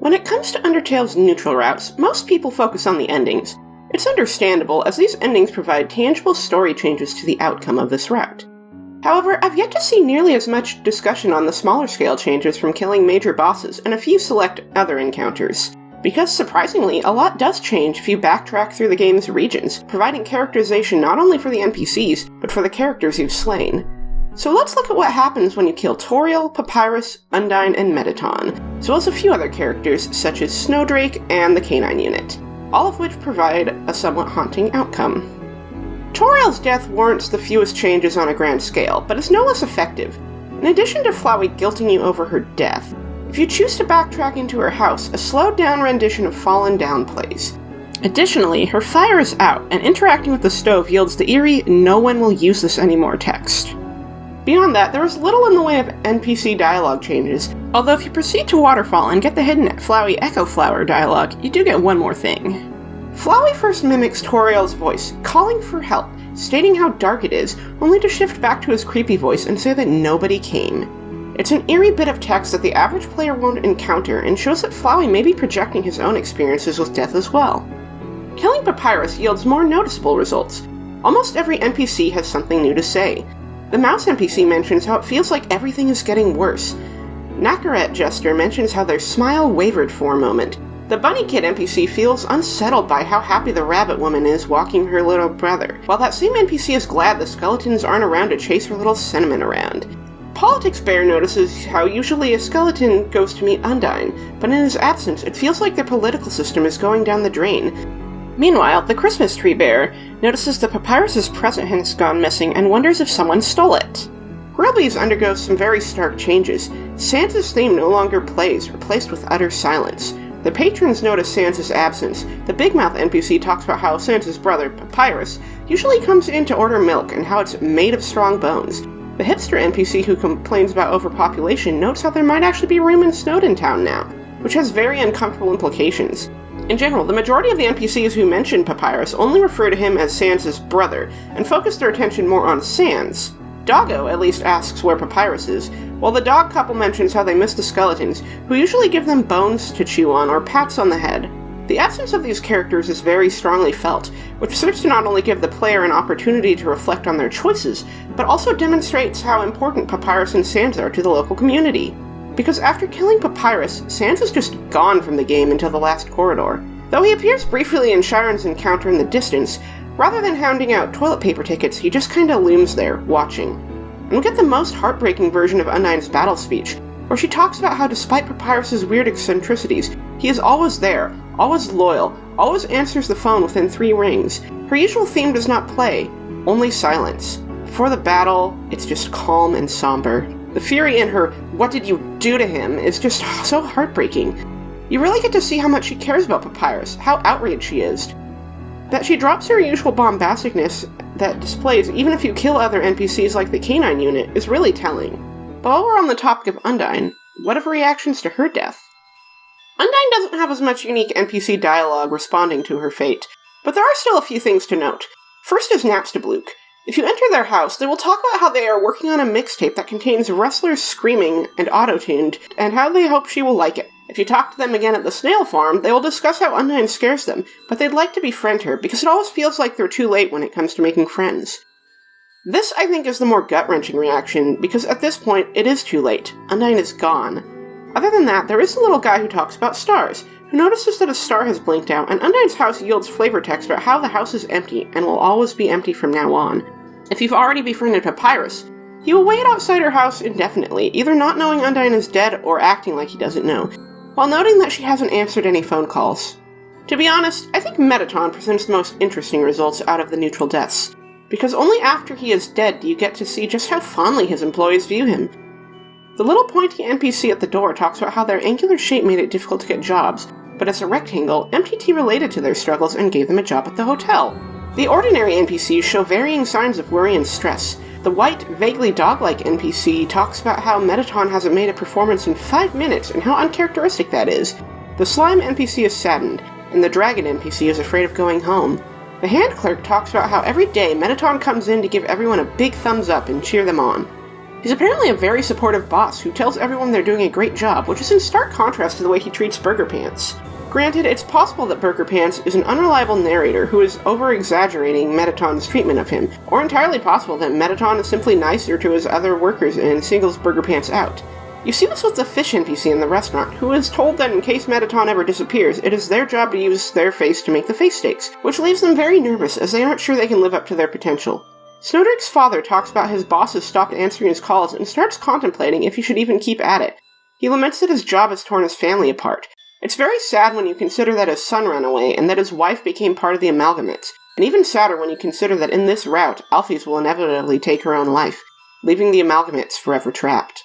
When it comes to Undertale's neutral routes, most people focus on the endings. It's understandable, as these endings provide tangible story changes to the outcome of this route. However, I've yet to see nearly as much discussion on the smaller scale changes from killing major bosses and a few select other encounters. Because surprisingly, a lot does change if you backtrack through the game's regions, providing characterization not only for the NPCs, but for the characters you've slain. So let's look at what happens when you kill Toriel, Papyrus, Undyne, and Mettaton, as well as a few other characters such as Snowdrake and the Canine unit, all of which provide a somewhat haunting outcome. Toriel's death warrants the fewest changes on a grand scale, but is no less effective. In addition to Flowey guilting you over her death, if you choose to backtrack into her house, a slowed-down rendition of Fallen Down plays. Additionally, her fire is out, and interacting with the stove yields the eerie "no one will use this anymore" text. Beyond that, there is little in the way of NPC dialogue changes, although if you proceed to Waterfall and get the hidden Flowey Echo Flower dialogue, you do get one more thing. Flowey first mimics Toriel's voice, calling for help, stating how dark it is, only to shift back to his creepy voice and say that nobody came. It's an eerie bit of text that the average player won't encounter, and shows that Flowey may be projecting his own experiences with death as well. Killing Papyrus yields more noticeable results. Almost every NPC has something new to say. The mouse NPC mentions how it feels like everything is getting worse. Nakaret Jester mentions how their smile wavered for a moment. The Bunny Kid NPC feels unsettled by how happy the rabbit woman is walking her little brother, while that same NPC is glad the skeletons aren't around to chase her little Cinnamon around. Politics Bear notices how usually a skeleton goes to meet Undyne, but in his absence it feels like their political system is going down the drain. Meanwhile, the Christmas Tree Bear notices that Papyrus's present has gone missing and wonders if someone stole it. Grillby's undergoes some very stark changes. Sansa's theme no longer plays, replaced with utter silence. The patrons notice Sansa's absence. The Big Mouth NPC talks about how Sansa's brother, Papyrus, usually comes in to order milk and how it's made of strong bones. The hipster NPC who complains about overpopulation notes how there might actually be room in Snowdin Town now, which has very uncomfortable implications. In general, the majority of the NPCs who mention Papyrus only refer to him as Sansa's brother, and focus their attention more on Sans. Doggo at least asks where Papyrus is, while the dog couple mentions how they miss the skeletons, who usually give them bones to chew on or pats on the head. The absence of these characters is very strongly felt, which serves to not only give the player an opportunity to reflect on their choices, but also demonstrates how important Papyrus and Sans are to the local community. Because after killing Papyrus, Sans is just gone from the game until the last corridor. Though he appears briefly in Chiron's encounter in the distance, rather than hounding out toilet paper tickets, he just kinda looms there, watching. And we get the most heartbreaking version of Undyne's battle speech, where she talks about how despite Papyrus's weird eccentricities, he is always there, always loyal, always answers the phone within 3 rings. Her usual theme does not play, only silence. Before the battle, it's just calm and somber. The fury in her "what did you do to him" is just so heartbreaking. You really get to see how much she cares about Papyrus, how outraged she is. That she drops her usual bombasticness that displays even if you kill other NPCs like the Canine unit is really telling. But while we're on the topic of Undyne, what of reactions to her death? Undyne doesn't have as much unique NPC dialogue responding to her fate, but there are still a few things to note. First is Napstablook. If you enter their house, they will talk about how they are working on a mixtape that contains wrestlers screaming and auto-tuned, and how they hope she will like it. If you talk to them again at the snail farm, they will discuss how Undyne scares them, but they'd like to befriend her, because it always feels like they're too late when it comes to making friends. This, I think, is the more gut-wrenching reaction, because at this point, it is too late. Undyne is gone. Other than that, there is a little guy who talks about stars, who notices that a star has blinked out, and Undyne's house yields flavor text about how the house is empty, and will always be empty from now on. If you've already befriended Papyrus, he will wait outside her house indefinitely, either not knowing Undyne is dead or acting like he doesn't know, while noting that she hasn't answered any phone calls. To be honest, I think Mettaton presents the most interesting results out of the neutral deaths, because only after he is dead do you get to see just how fondly his employees view him. The little pointy NPC at the door talks about how their angular shape made it difficult to get jobs, but as a rectangle, MTT related to their struggles and gave them a job at the hotel. The ordinary NPCs show varying signs of worry and stress. The white, vaguely dog-like NPC talks about how Mettaton hasn't made a performance in 5 minutes and how uncharacteristic that is. The slime NPC is saddened, and the dragon NPC is afraid of going home. The hand clerk talks about how every day Mettaton comes in to give everyone a big thumbs up and cheer them on. He's apparently a very supportive boss who tells everyone they're doing a great job, which is in stark contrast to the way he treats Burger Pants. Granted, it's possible that Burger Pants is an unreliable narrator who is over-exaggerating Mettaton's treatment of him, or entirely possible that Mettaton is simply nicer to his other workers and singles Burger Pants out. You see this with the fish NPC in the restaurant, who is told that in case Mettaton ever disappears, it is their job to use their face to make the face steaks, which leaves them very nervous as they aren't sure they can live up to their potential. Snowdrake's father talks about his boss has stopped answering his calls and starts contemplating if he should even keep at it. He laments that his job has torn his family apart. It's very sad when you consider that his son ran away and that his wife became part of the Amalgamates, and even sadder when you consider that in this route, Alphys will inevitably take her own life, leaving the Amalgamates forever trapped.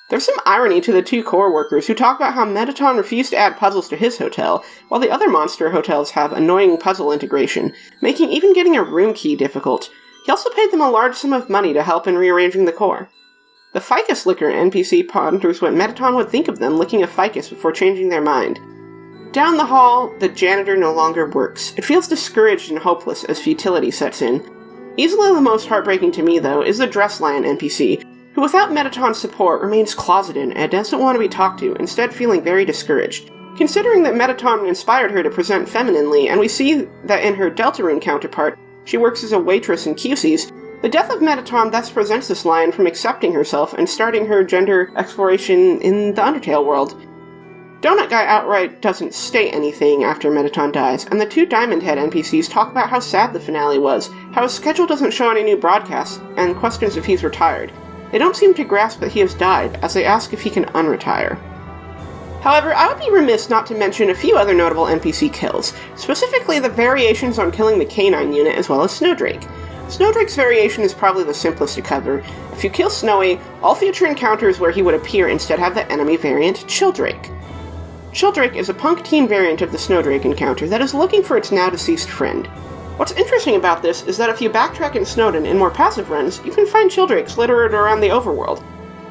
There's some irony to the two core workers who talk about how Mettaton refused to add puzzles to his hotel, while the other monster hotels have annoying puzzle integration, making even getting a room key difficult. He also paid them a large sum of money to help in rearranging the core. The Ficus Licker NPC ponders what Mettaton would think of them licking a ficus before changing their mind. Down the hall, the janitor no longer works. It feels discouraged and hopeless as futility sets in. Easily the most heartbreaking to me, though, is the Dress Lion NPC, who without Mettaton's support remains closeted and doesn't want to be talked to, instead feeling very discouraged. Considering that Mettaton inspired her to present femininely, and we see that in her Deltarune counterpart, she works as a waitress in QC's, the death of Mettaton thus prevents this lion from accepting herself and starting her gender exploration in the Undertale world. Donut Guy outright doesn't state anything after Mettaton dies, and the two Diamond Head NPCs talk about how sad the finale was, how his schedule doesn't show any new broadcasts, and questions if he's retired. They don't seem to grasp that he has died, as they ask if he can unretire. However, I would be remiss not to mention a few other notable NPC kills, specifically the variations on killing the Canine unit as well as Snowdrake. Snowdrake's variation is probably the simplest to cover. If you kill Snowy, all future encounters where he would appear instead have the enemy variant, Chilldrake. Chilldrake is a punk teen variant of the Snowdrake encounter that is looking for its now-deceased friend. What's interesting about this is that if you backtrack in Snowdin in more passive runs, you can find Chilldrakes littered around the overworld.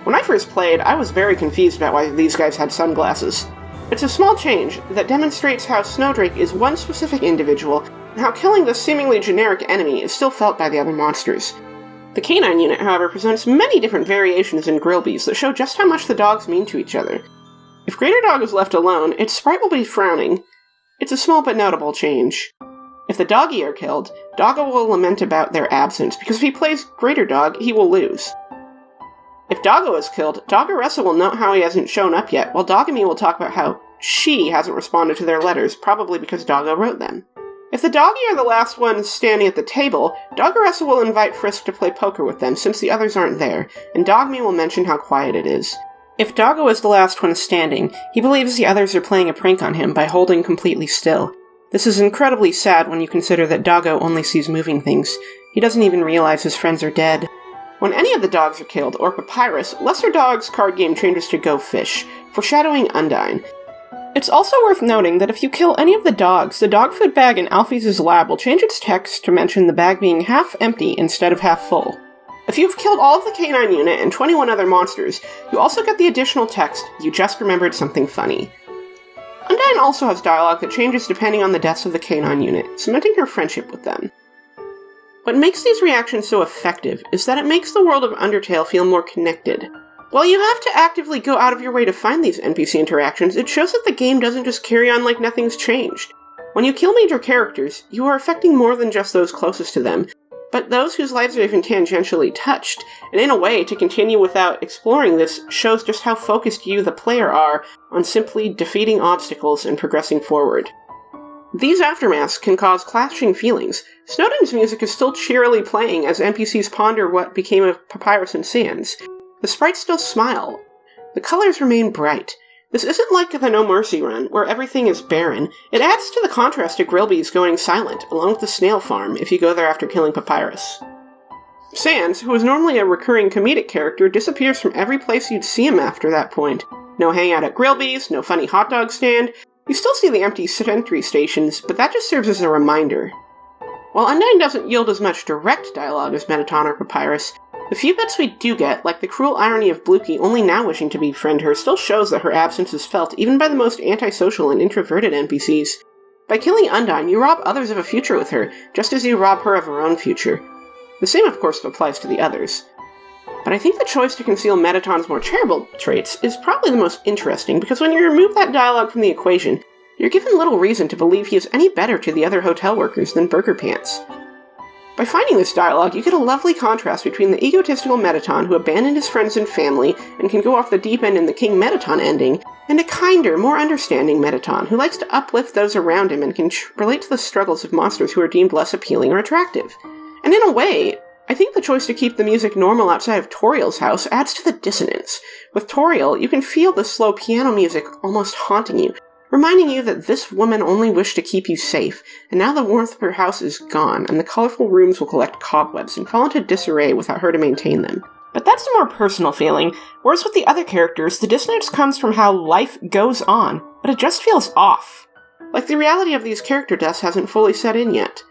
When I first played, I was very confused about why these guys had sunglasses. It's a small change that demonstrates how Snowdrake is one specific individual, and how killing this seemingly generic enemy is still felt by the other monsters. The Canine unit, however, presents many different variations in Grillbees that show just how much the dogs mean to each other. If Greater Dog is left alone, its sprite will be frowning. It's a small but notable change. If the doggy are killed, Doggo will lament about their absence, because if he plays Greater Dog, he will lose. If Doggo is killed, Doggeressa will note how he hasn't shown up yet, while Dogamy will talk about how she hasn't responded to their letters, probably because Doggo wrote them. If the doggy are the last ones standing at the table, Doggeressa will invite Frisk to play poker with them since the others aren't there, and Dogme will mention how quiet it is. If Doggo is the last one standing, he believes the others are playing a prank on him by holding completely still. This is incredibly sad when you consider that Doggo only sees moving things. He doesn't even realize his friends are dead. When any of the dogs are killed, or Papyrus, Lesser Dog's card game changes to Go Fish, foreshadowing Undyne. It's also worth noting that if you kill any of the dogs, the dog food bag in Alphys' lab will change its text to mention the bag being half empty instead of half full. If you've killed all of the Canine unit and 21 other monsters, you also get the additional text, "You just remembered something funny." Undyne also has dialogue that changes depending on the deaths of the Canine unit, cementing her friendship with them. What makes these reactions so effective is that it makes the world of Undertale feel more connected. While you have to actively go out of your way to find these NPC interactions, it shows that the game doesn't just carry on like nothing's changed. When you kill major characters, you are affecting more than just those closest to them, but those whose lives are even tangentially touched, and in a way, to continue without exploring this shows just how focused you, the player, are on simply defeating obstacles and progressing forward. These aftermaths can cause clashing feelings. Snowdin's music is still cheerily playing as NPCs ponder what became of Papyrus and Sans. The sprites still smile. The colors remain bright. This isn't like the No Mercy run, where everything is barren. It adds to the contrast to Grillbees going silent, along with the snail farm, if you go there after killing Papyrus. Sans, who is normally a recurring comedic character, disappears from every place you'd see him after that point. No hangout at Grillbees, no funny hot dog stand. You still see the empty sentry stations, but that just serves as a reminder. While Undyne doesn't yield as much direct dialogue as Mettaton or Papyrus, the few bits we do get, like the cruel irony of Bluky only now wishing to befriend her, still shows that her absence is felt even by the most antisocial and introverted NPCs. By killing Undyne, you rob others of a future with her, just as you rob her of her own future. The same, of course, applies to the others. But I think the choice to conceal Mettaton's more charitable traits is probably the most interesting, because when you remove that dialogue from the equation, you're given little reason to believe he is any better to the other hotel workers than Burger Pants. By finding this dialogue, you get a lovely contrast between the egotistical Mettaton who abandoned his friends and family and can go off the deep end in the King Mettaton ending, and a kinder, more understanding Mettaton who likes to uplift those around him and can relate to the struggles of monsters who are deemed less appealing or attractive. And in a way, I think the choice to keep the music normal outside of Toriel's house adds to the dissonance. With Toriel, you can feel the slow piano music almost haunting you, reminding you that this woman only wished to keep you safe, and now the warmth of her house is gone, and the colorful rooms will collect cobwebs and fall into disarray without her to maintain them. But that's a more personal feeling, whereas with the other characters, the dissonance comes from how life goes on, but it just feels off. Like the reality of these character deaths hasn't fully set in yet.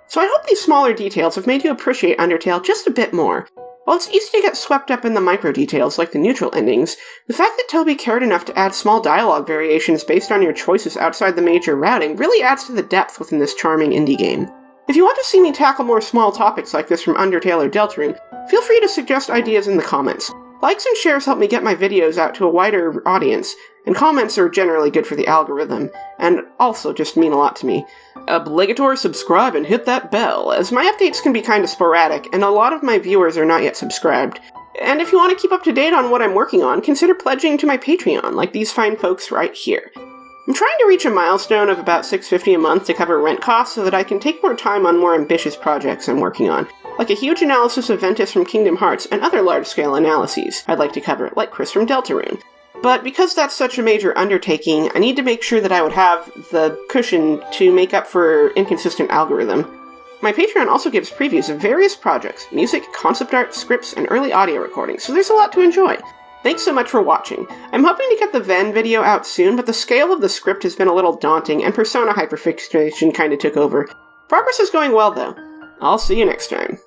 So I hope these smaller details have made you appreciate Undertale just a bit more. While it's easy to get swept up in the micro-details like the neutral endings, the fact that Toby cared enough to add small dialogue variations based on your choices outside the major routing really adds to the depth within this charming indie game. If you want to see me tackle more small topics like this from Undertale or Deltarune, feel free to suggest ideas in the comments. Likes and shares help me get my videos out to a wider audience, and comments are generally good for the algorithm, and also just mean a lot to me. Obligatory subscribe and hit that bell, as my updates can be kinda sporadic, and a lot of my viewers are not yet subscribed. And if you want to keep up to date on what I'm working on, consider pledging to my Patreon, like these fine folks right here. I'm trying to reach a milestone of about $6.50 a month to cover rent costs so that I can take more time on more ambitious projects I'm working on, like a huge analysis of Ventus from Kingdom Hearts and other large-scale analyses I'd like to cover, like Chris from Deltarune. But because that's such a major undertaking, I need to make sure that I would have the cushion to make up for inconsistent algorithm. My Patreon also gives previews of various projects, music, concept art, scripts, and early audio recordings, so there's a lot to enjoy. Thanks so much for watching. I'm hoping to get the Ven video out soon, but the scale of the script has been a little daunting, and Persona hyperfixation kinda took over. Progress is going well, though. I'll see you next time.